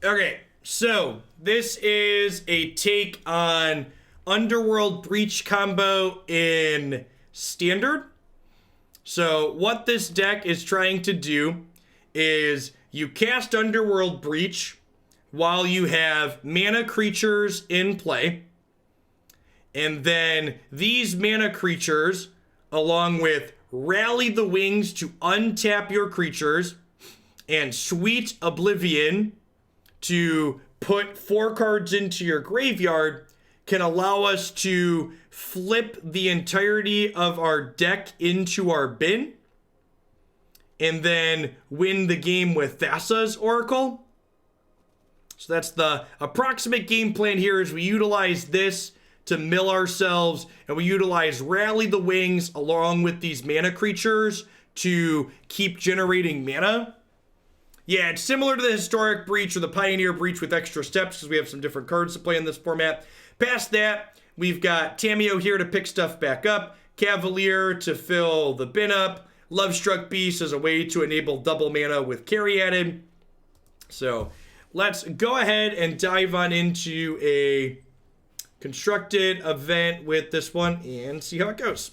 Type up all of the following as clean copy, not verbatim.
Okay, so this is a take on Underworld Breach combo in Standard. So what this deck is trying to do is you cast Underworld Breach while you have mana creatures in play. And then these mana creatures, along with Rally the Wings to untap your creatures, and Sweet Oblivion to put 4 cards into your graveyard, can allow us to flip the entirety of our deck into our bin and then win the game with Thassa's Oracle. So that's the approximate game plan here, is we utilize this to mill ourselves, and we utilize Rally the Wings along with these mana creatures to keep generating mana. Yeah, it's similar to the Historic Breach or the Pioneer Breach with extra steps, because we have some different cards to play in this format. Past that, we've got Tamiyo here to pick stuff back up, Cavalier to fill the bin up, Lovestruck Beast as a way to enable double mana with Caryatid. So let's go ahead and dive on into a constructed event with this one and see how it goes.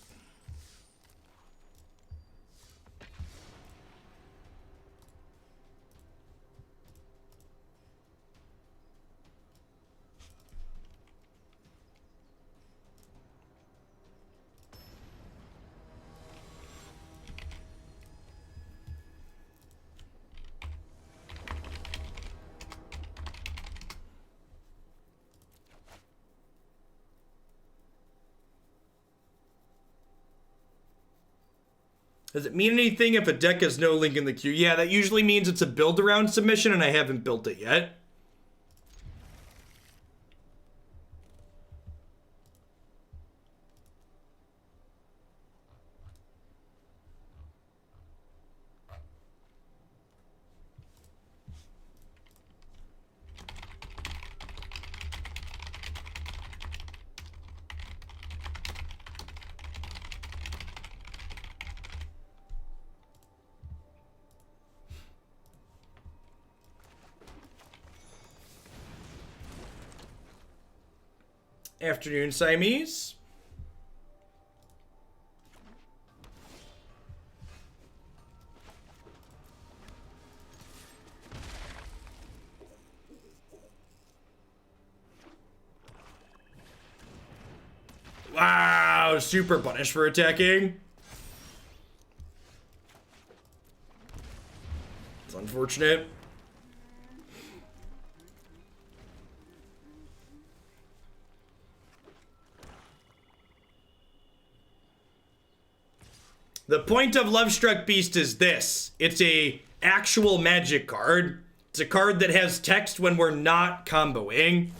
Does it mean anything if a deck has no link in the queue? Yeah, that usually means it's a build around submission and I haven't built it yet. Afternoon, Siamese. Wow, super punish for attacking. It's unfortunate. The point of Lovestruck Beast is this. It's a actual magic card. It's a card that has text when we're not comboing.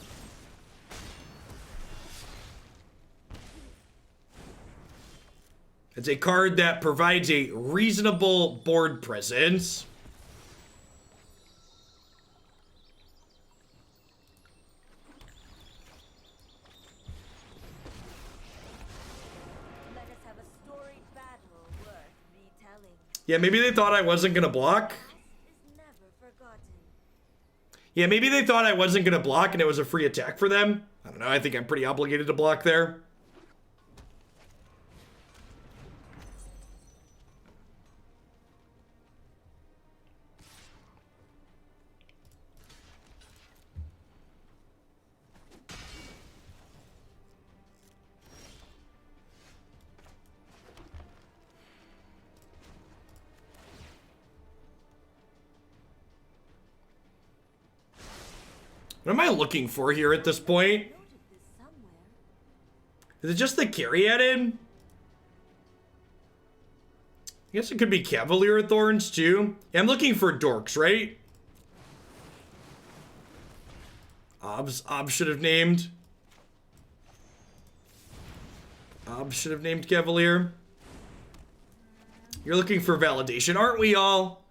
It's a card that provides a reasonable board presence. Yeah, maybe they thought I wasn't gonna block. Yeah, maybe they thought I wasn't gonna block and it was a free attack for them. I don't know, I think I'm pretty obligated to block there. What am I looking for here at this point? Is it just the Caryatid? I guess it could be Cavalier of Thorns too. Yeah, I'm looking for dorks, right? Obs should have named. Obs should have named Cavalier. You're looking for validation, aren't we all?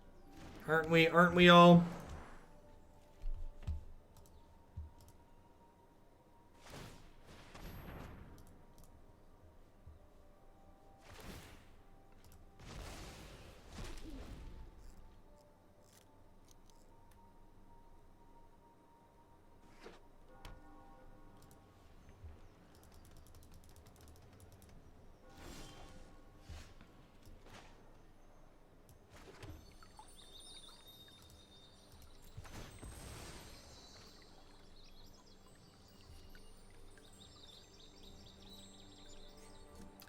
Aren't we all?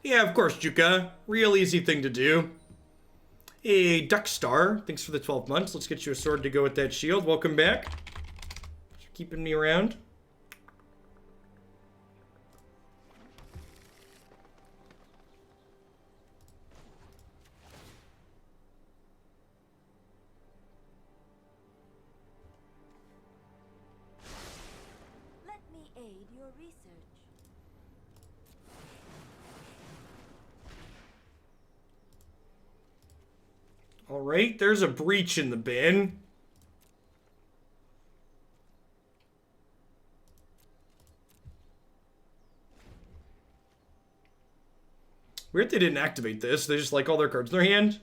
Yeah, of course, Juka. Real easy thing to do. Hey, Duckstar. Thanks for the 12 months. Let's get you a sword to go with that shield. Welcome back. Thanks for keeping me around. Let me aid your research. All right, there's a breach in the bin. Weird they didn't activate this. They just like all their cards in their hand.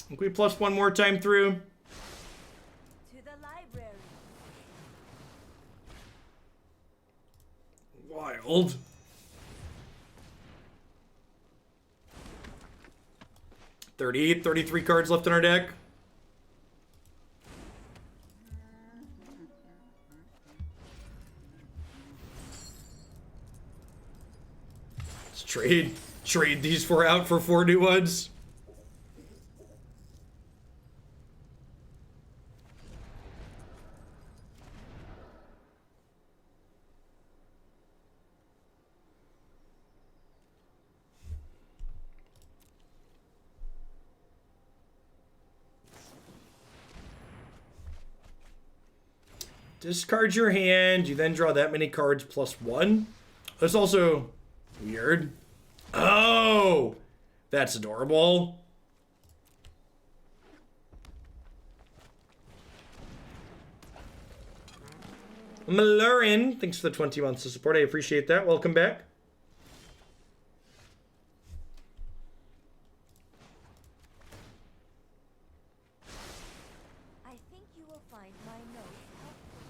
Can we plus one more time through? To the library. Wild. $38, 33 cards left in our deck. Let's trade these four out for 4 new ones. Discard your hand. You then draw that many cards plus 1. That's also weird. Oh, that's adorable. Malurin, thanks for the 20 months of support. I appreciate that. Welcome back. I think you will find my notes helpful.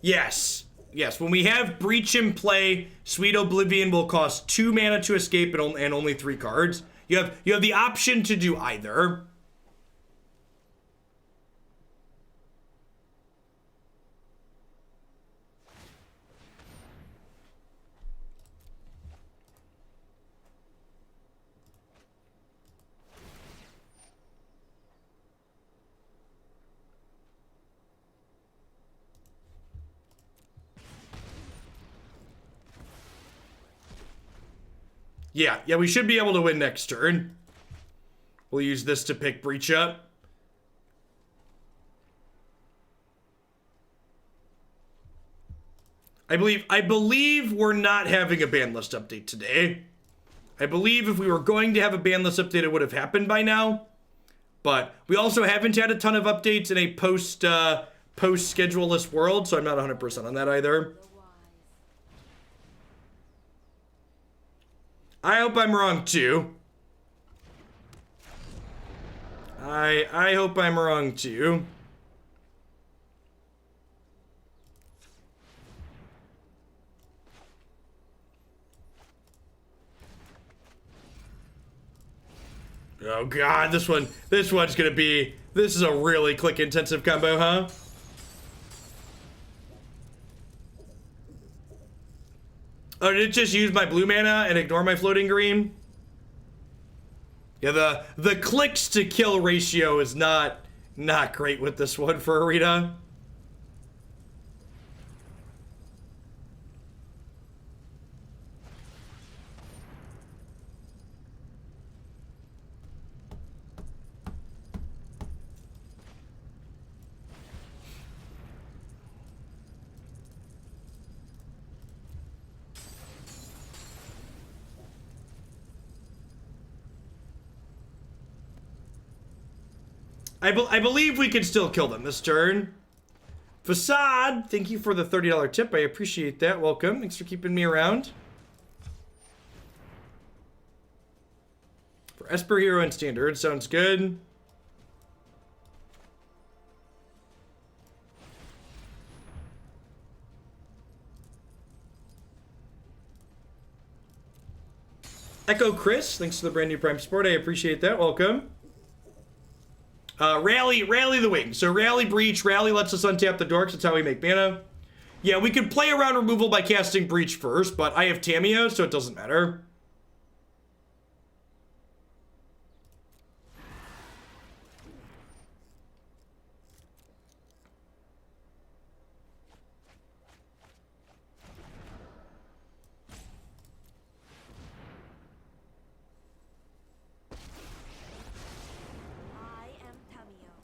Yes. Yes, when we have Breach in play, Sweet Oblivion will cost 2 mana to escape and only 3 cards. You have the option to do either. Yeah, we should be able to win next turn. We'll use this to pick Breach up. I believe we're not having a ban list update today. I believe if we were going to have a ban list update, it would have happened by now. But we also haven't had a ton of updates in a post schedule-less world, so I'm not 100% on that either. I hope I'm wrong too. I hope I'm wrong too. Oh god, this one's gonna be, this is a really click intensive combo, huh? Oh, did it just use my blue mana and ignore my floating green? Yeah, the clicks to kill ratio is not great with this one for Arita. I believe we can still kill them this turn. Facade, thank you for the $30 tip. I appreciate that. Welcome. Thanks for keeping me around. For Esper Hero and Standard, sounds good. Echo Chris, thanks for the brand new Prime support. I appreciate that. Welcome. Rally the wing. So Rally Breach. Rally lets us untap the dorks. That's how we make mana. Yeah, we could play around removal by casting Breach first, but I have Tamiyo, so it doesn't matter. I am Tamiyo.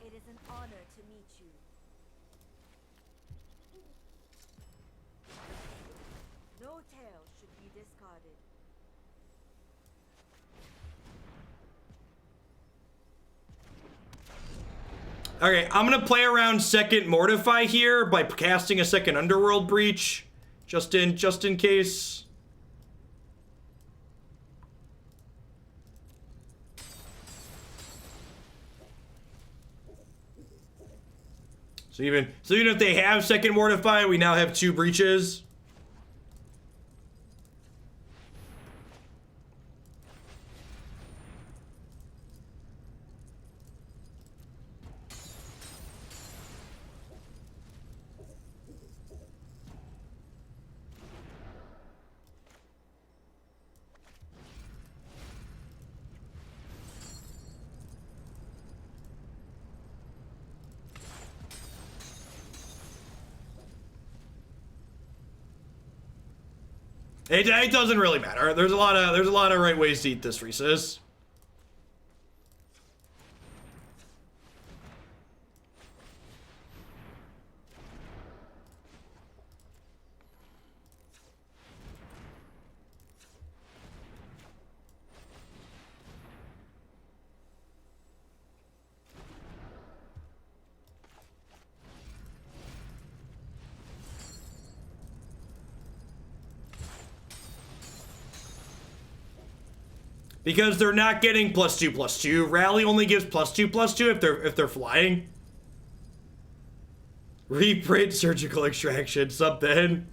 It is an honor to meet you. No tail should be discarded. Okay, I'm gonna play around second Mortify here by casting a second Underworld Breach, just in case. So even if they have second Mortify, we now have 2 breaches. It doesn't really matter. There's a lot of right ways to eat this Rhesus. Because they're not getting +2/+2. Rally only gives +2/+2 if they're flying. Reprint surgical extraction, something.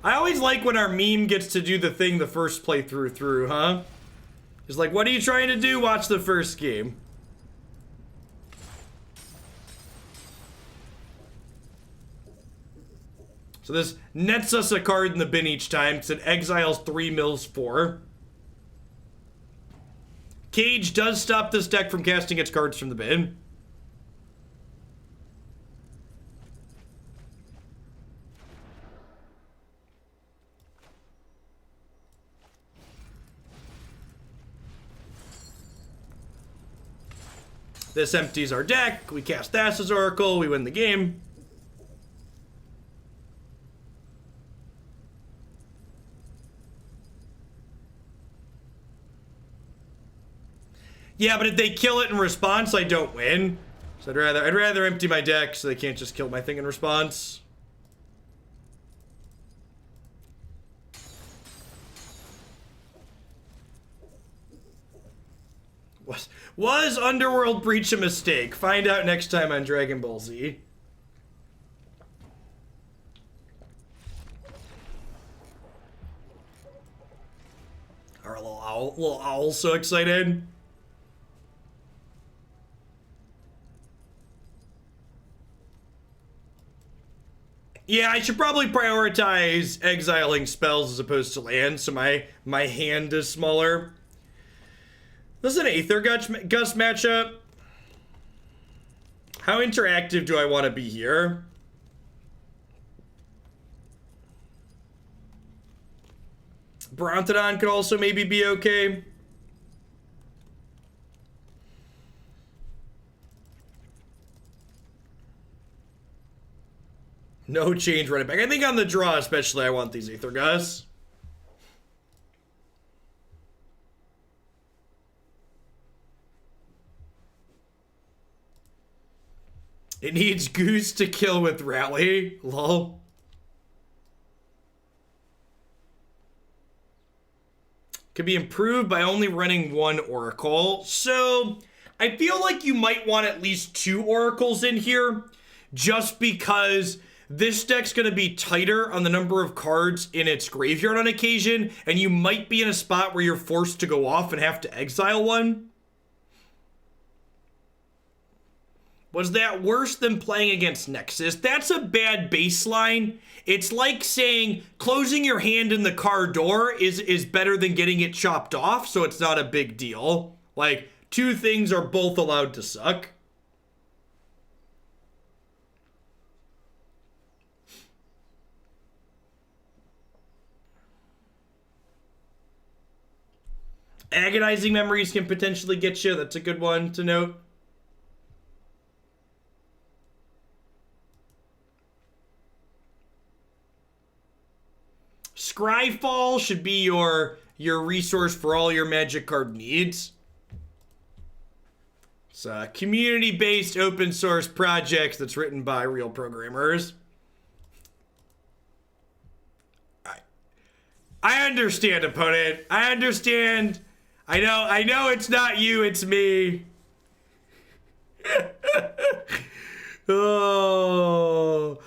I always like when our meme gets to do the thing the first playthrough through, huh? It's like, what are you trying to do? Watch the first game. So this nets us a card in the bin each time, because it exiles 3 mills 4. Cage does stop this deck from casting its cards from the bin. This empties our deck, we cast Thassa's Oracle, we win the game. Yeah, but if they kill it in response, I don't win. So I'd rather empty my deck so they can't just kill my thing in response. Was Underworld Breach a mistake? Find out next time on Dragon Ball Z. Our little owl so excited. Yeah, I should probably prioritize exiling spells as opposed to land, so my hand is smaller. This is an Aether Gust matchup. How interactive do I want to be here? Brontodon could also maybe be okay. No change running back. I think on the draw especially I want these Aether Gusts. It needs Goose to kill with Rally. Lol. Could be improved by only running one Oracle. So, I feel like you might want at least 2 Oracles in here, just because this deck's going to be tighter on the number of cards in its graveyard on occasion, and you might be in a spot where you're forced to go off and have to exile one. Was that worse than playing against Nexus? That's a bad baseline. It's like saying closing your hand in the car door is better than getting it chopped off, so it's not a big deal. Like, 2 things are both allowed to suck. Agonizing Memories can potentially get you. That's a good one to note. Scryfall should be your resource for all your Magic card needs. It's a community-based open source project that's written by real programmers. I understand, opponent. I understand. I know it's not you, it's me. Oh,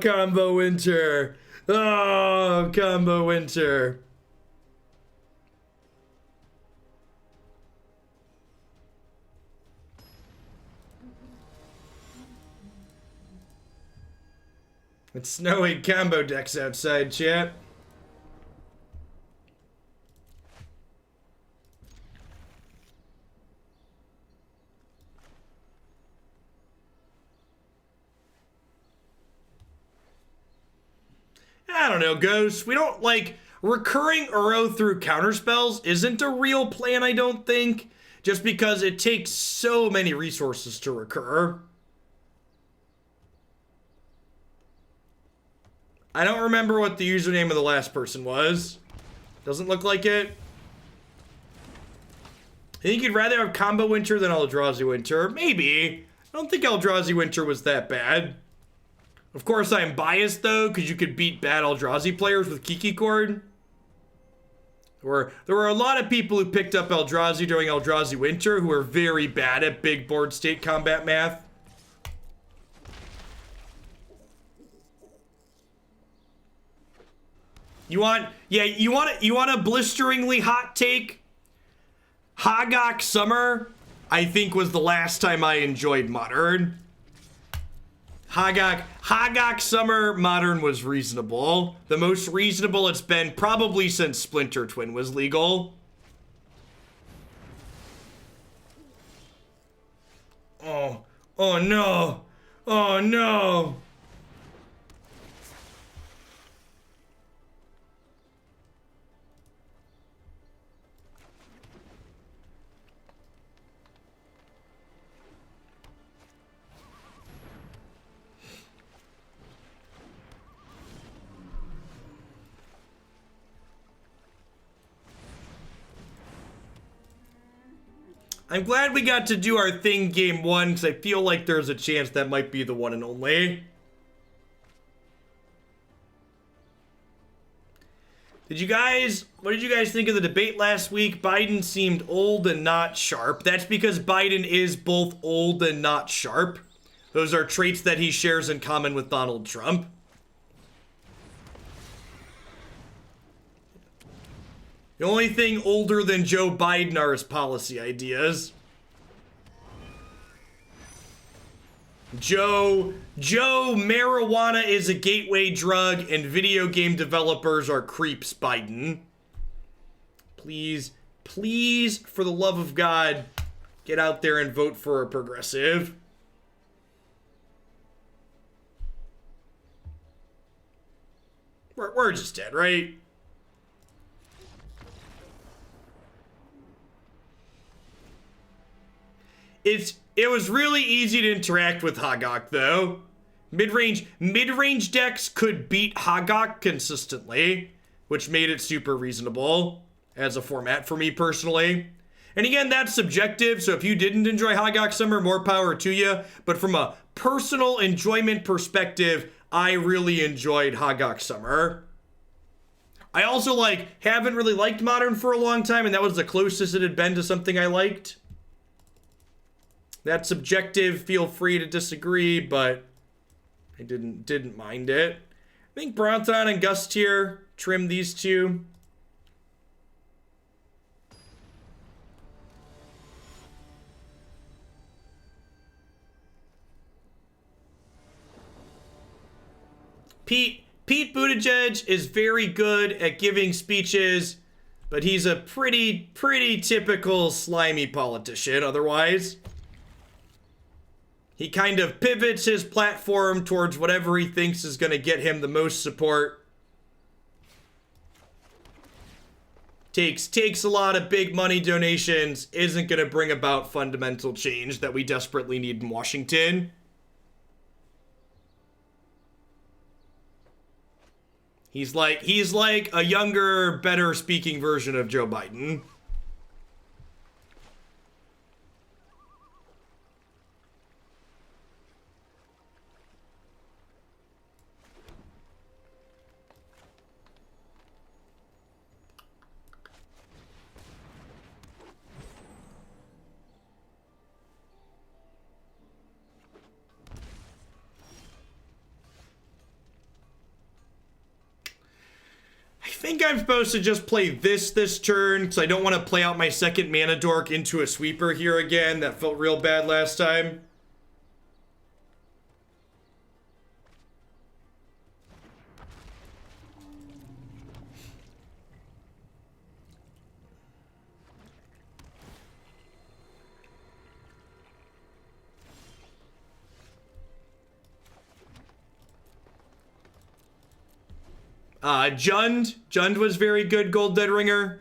Combo Winter. Oh, Combo Winter. It's snowing combo decks outside, chat. I don't know, Ghost. We don't, like, recurring Uro through counterspells isn't a real plan, I don't think. Just because it takes so many resources to recur. I don't remember what the username of the last person was. Doesn't look like it. I think you'd rather have Combo Winter than Eldrazi Winter. Maybe. I don't think Eldrazi Winter was that bad. Of course, I'm biased, though, because you could beat bad Eldrazi players with Kiki Chord. There were a lot of people who picked up Eldrazi during Eldrazi Winter who were very bad at big board state combat math. You want a blisteringly hot take? Hagak Summer, I think, was the last time I enjoyed Modern. Hagak Summer Modern was reasonable. The most reasonable it's been probably since Splinter Twin was legal. Oh no. Oh no. I'm glad we got to do our thing game 1, because I feel like there's a chance that might be the one and only. What did you guys think of the debate last week? Biden seemed old and not sharp. That's because Biden is both old and not sharp. Those are traits that he shares in common with Donald Trump. The only thing older than Joe Biden are his policy ideas. Joe, marijuana is a gateway drug and video game developers are creeps, Biden. Please, for the love of God, get out there and vote for a progressive. We're just dead, right? It was really easy to interact with Hagak, though. Mid-range decks could beat Hagak consistently, which made it super reasonable as a format for me personally. And again, that's subjective, so if you didn't enjoy Hogok Summer, more power to you. But from a personal enjoyment perspective, I really enjoyed Hogok Summer. I also, haven't really liked Modern for a long time, and that was the closest it had been to something I liked. That's subjective, feel free to disagree, but I didn't mind it. I think Brontodon and Gust here, trim these two. Pete Buttigieg is very good at giving speeches, but he's a pretty typical slimy politician otherwise. He kind of pivots his platform towards whatever he thinks is going to get him the most support. Takes a lot of big money donations, isn't going to bring about fundamental change that we desperately need in Washington. He's like a younger, better speaking version of Joe Biden. I think I'm supposed to just play this turn, because I don't want to play out my second mana dork into a sweeper here again. That felt real bad last time. Jund was very good, Gold Dead Ringer.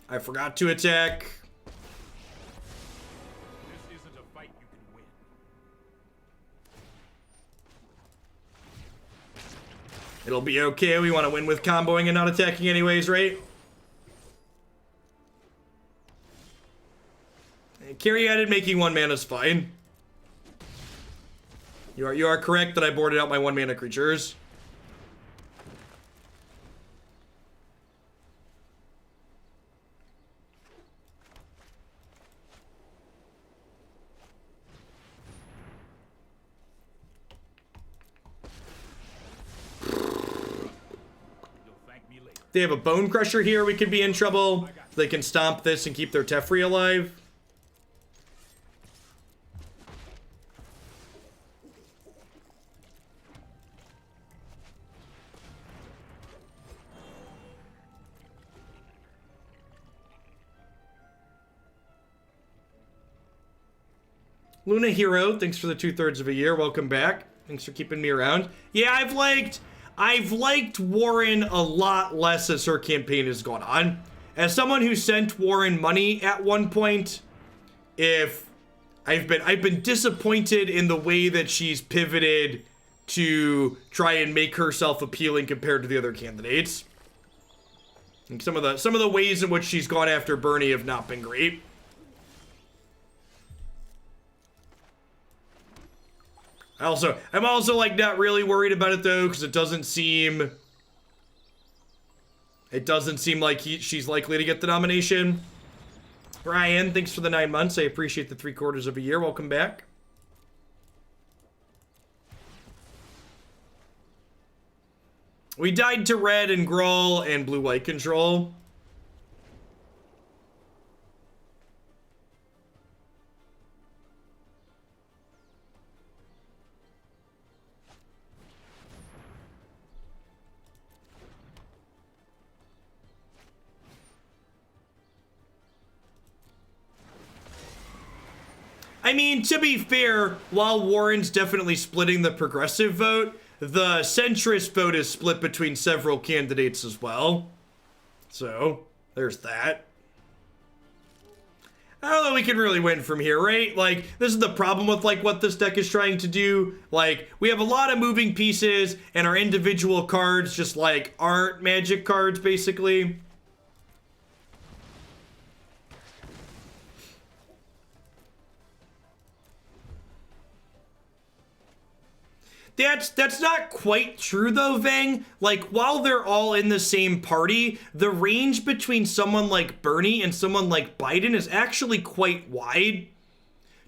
I forgot to attack. This isn't a fight you can win. It'll be okay, we want to win with comboing and not attacking anyways, right? Caryatid making 1 mana is fine. You are correct that I boarded out my 1 mana creatures. They have a Bone Crusher here, we could be in trouble. They can stomp this and keep their Teferi alive. Luna Hero, thanks for the 2/3 of a year. Welcome back. Thanks for keeping me around. Yeah, I've liked Warren a lot less as her campaign has gone on. As someone who sent Warren money at one point, if I've been disappointed in the way that she's pivoted to try and make herself appealing compared to the other candidates. And some of the ways in which she's gone after Bernie have not been great. I'm also like not really worried about it though, because it doesn't seem like she's likely to get the nomination. Ryan, thanks for the 9 months. I appreciate the 3/4 of a year. Welcome back. We died to red and Gruul and blue-white control. I mean, to be fair, while Warren's definitely splitting the progressive vote, the centrist vote is split between several candidates as well. So, there's that. I don't know we can really win from here, right? Like, this is the problem with, like, what this deck is trying to do. Like, we have a lot of moving pieces, and our individual cards just, like, aren't magic cards, basically. That's not quite true though, Vang. Like, while they're all in the same party, the range between someone like Bernie and someone like Biden is actually quite wide.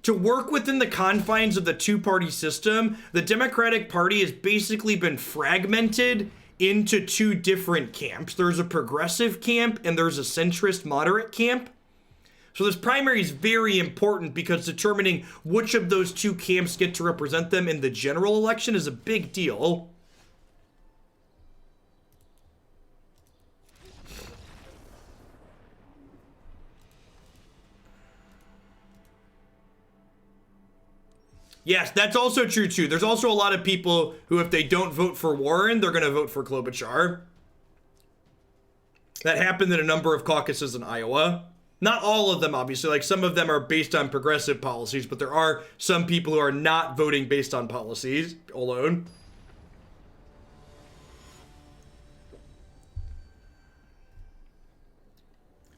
To work within the confines of the two-party system, the Democratic Party has basically been fragmented into two different camps. There's a progressive camp and there's a centrist moderate camp. So this primary is very important because determining which of those two camps get to represent them in the general election is a big deal. Yes, that's also true too. There's also a lot of people who, if they don't vote for Warren, they're going to vote for Klobuchar. That happened in a number of caucuses in Iowa. Not all of them, obviously. Like, some of them are based on progressive policies, but there are some people who are not voting based on policies alone.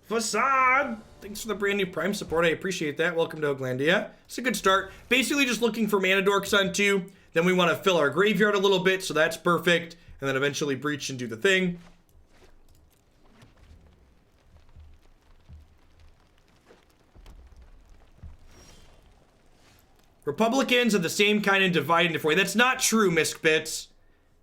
Facade! Thanks for the brand new Prime support. I appreciate that. Welcome to Hoaglandia. It's a good start. Basically just looking for mana dorks on 2. Then we want to fill our graveyard a little bit, so that's perfect. And then eventually breach and do the thing. Republicans are the same kind of divide into 4. That's not true, Miskbits.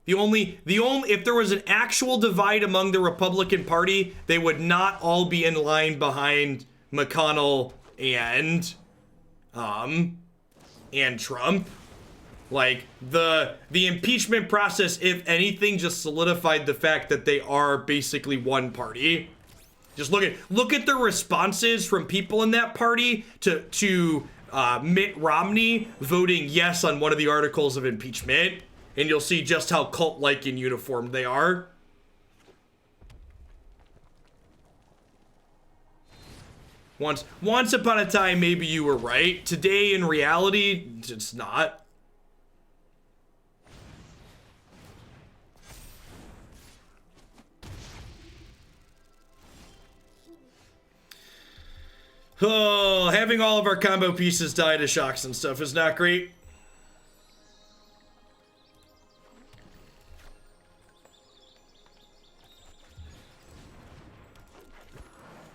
If there was an actual divide among the Republican Party, they would not all be in line behind McConnell and Trump. Like, the impeachment process, if anything, just solidified the fact that they are basically one party. Just look at the responses from people in that party to Mitt Romney voting yes on one of the articles of impeachment, and you'll see just how cult-like and uniformed they are. Once upon a time, maybe you were right. Today, in reality, it's not. Oh, having all of our combo pieces die to shocks and stuff is not great.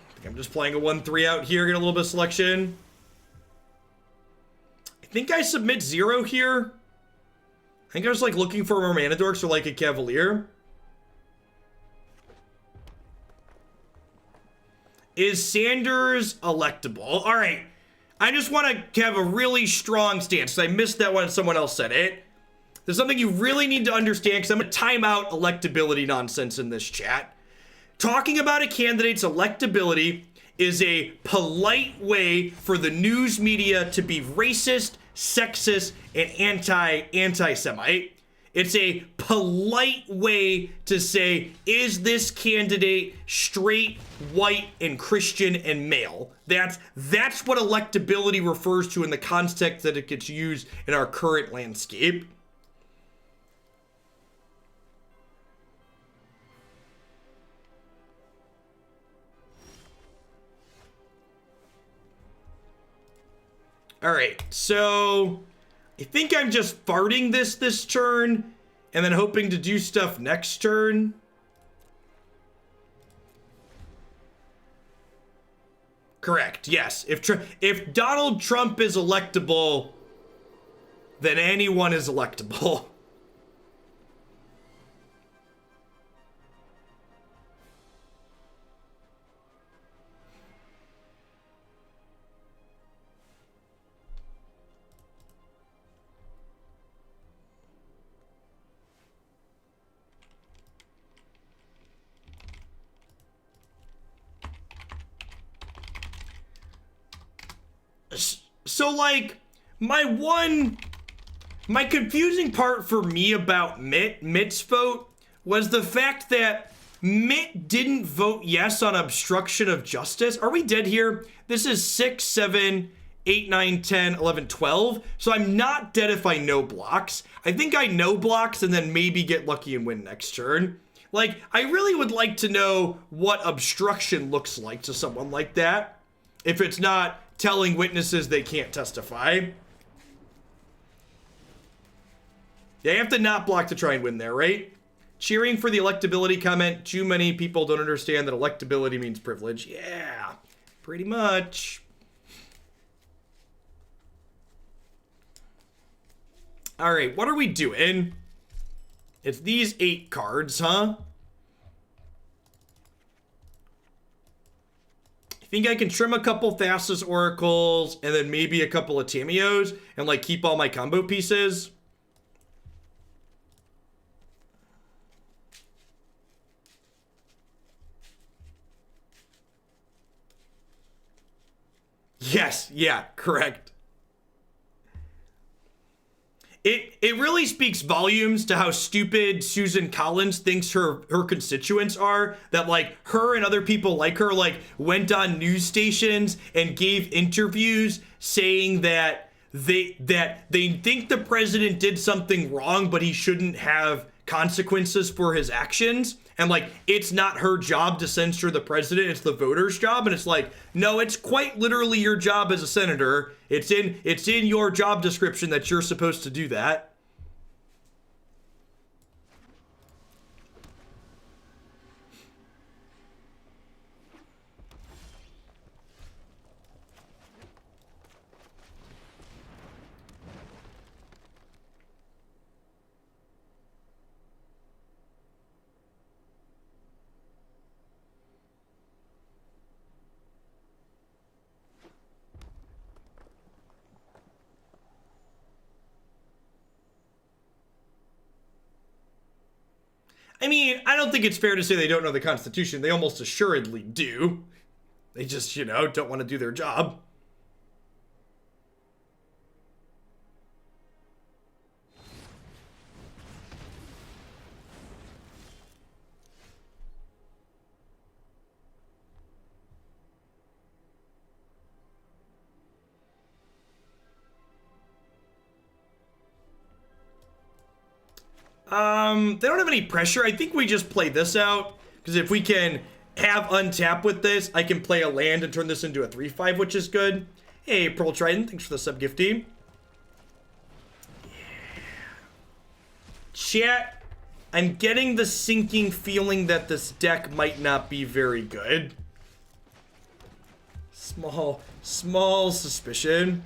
I think I'm just playing a 1-3 out here, get a little bit of selection. I think I submit 0 here. I think I was like looking for more mana dorks or like a Cavalier. Is Sanders electable? All right. I just want to have a really strong stance. I missed that when someone else said it. There's something you really need to understand, because I'm going to time out electability nonsense in this chat. Talking about a candidate's electability is a polite way for the news media to be racist, sexist, and anti-Semite. It's a polite way to say, is this candidate straight, white, and Christian and male? That's what electability refers to in the context that it gets used in our current landscape. All right, so I think I'm just farting this turn and then hoping to do stuff next turn. Correct, yes. If Donald Trump is electable, then anyone is electable. So, like, my confusing part for me about Mitt's vote was the fact that Mitt didn't vote yes on obstruction of justice. Are we dead here? This is 6, 7, 8, 9, 10, 11, 12. So I'm not dead if I know blocks. I think I know blocks and then maybe get lucky and win next turn. Like, I really would like to know what obstruction looks like to someone like that. If it's not telling witnesses they can't testify. Yeah, you have to not block to try and win there, right? Cheering for the electability comment. Too many people don't understand that electability means privilege. Yeah, pretty much. All right, what are we doing? It's these 8 cards, huh? I think I can trim a couple Thassa's Oracles and then maybe a couple of Tamiyos and like keep all my combo pieces. Yes, yeah, correct. It really speaks volumes to how stupid Susan Collins thinks her constituents are, that like her and other people like her like went on news stations and gave interviews saying that they think the president did something wrong, but he shouldn't have consequences for his actions. And like, it's not her job to censor the president, it's the voters' job. And it's like, no, it's quite literally your job as a senator. It's in your job description that you're supposed to do that. I mean, I don't think it's fair to say they don't know the Constitution. They almost assuredly do. They just, you know, don't want to do their job. They don't have any pressure. I think we just play this out, because if we can have untap with this, I can play a land and turn this into a 3/5, which is good. Hey, Pearl Trident, thanks for the sub gifty. Yeah. Chat, I'm getting the sinking feeling that this deck might not be very good. Small suspicion.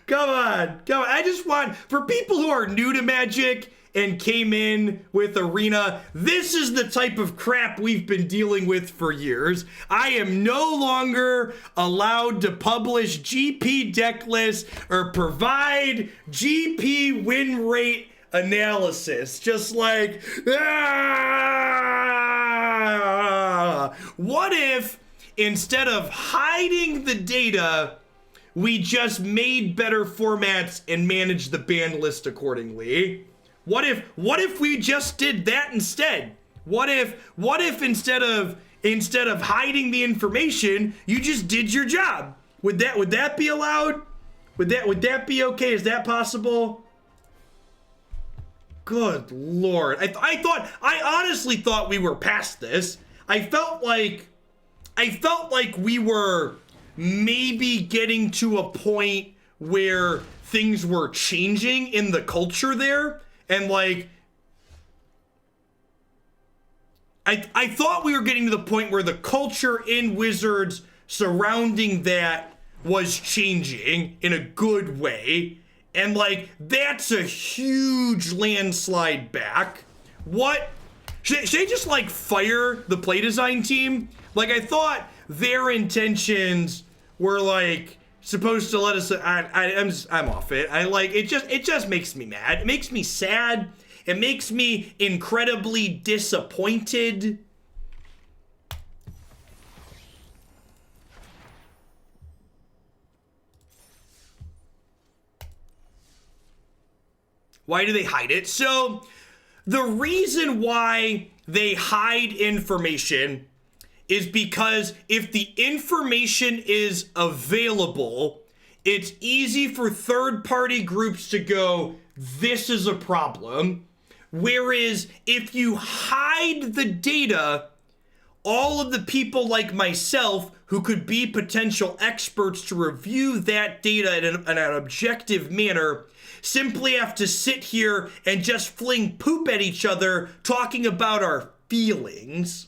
Come on. I just want, for people who are new to Magic and came in with Arena, this is the type of crap we've been dealing with for years. I am no longer allowed to publish GP deck lists or provide GP win rate analysis. Just like, what if instead of hiding the data, we just made better formats and managed the ban list accordingly? What if we just did that instead? What if instead of hiding the information, you just did your job? Would that be allowed? Would that be okay? Is that possible? Good Lord. I honestly thought we were past this. I felt like we were maybe getting to a point where things were changing in the culture there. And like, I thought we were getting to the point where the culture in Wizards surrounding that was changing in a good way. And like, that's a huge landslide back. What? Should they just like fire the play design team? Like, I thought their intentions were like supposed to let us. I'm off it. It just makes me mad. It makes me sad. It makes me incredibly disappointed. Why do they hide it? So the reason why they hide information is because if the information is available, it's easy for third-party groups to go, this is a problem. Whereas if you hide the data, all of the people like myself who could be potential experts to review that data in an objective manner simply have to sit here and just fling poop at each other talking about our feelings.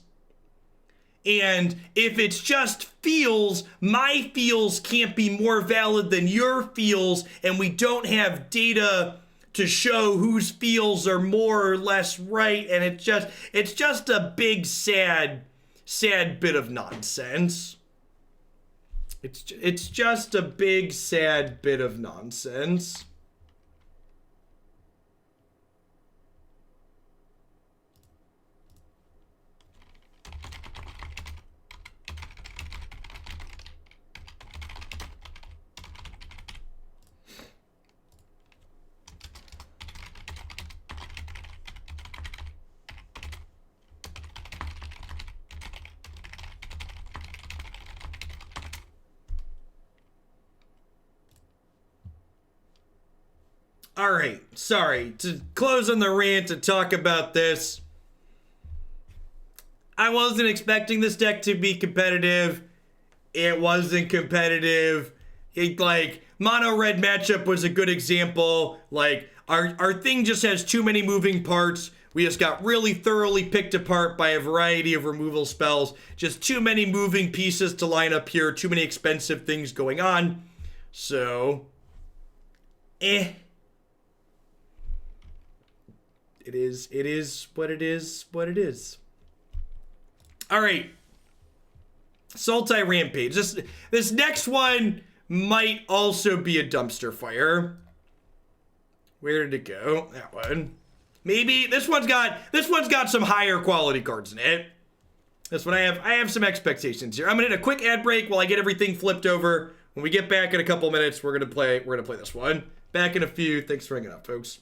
And if it's just feels, my feels can't be more valid than your feels, and we don't have data to show whose feels are more or less right, and it's just a big sad bit of nonsense. It's just a big sad bit of nonsense. All right, sorry, to close on the rant and talk about this. I wasn't expecting this deck to be competitive. It wasn't competitive. Mono red matchup was a good example. Like, our thing just has too many moving parts. We just got really thoroughly picked apart by a variety of removal spells. Just too many moving pieces to line up here. Too many expensive things going on. So, It is what it is. All right. Sultai Rampage. This next one might also be a dumpster fire. Where did it go? That one. Maybe this one's got some higher quality cards in it. This one I have some expectations here. I'm gonna hit a quick ad break while I get everything flipped over. When we get back in a couple minutes, we're gonna play this one. Back in a few. Thanks for hanging out, folks.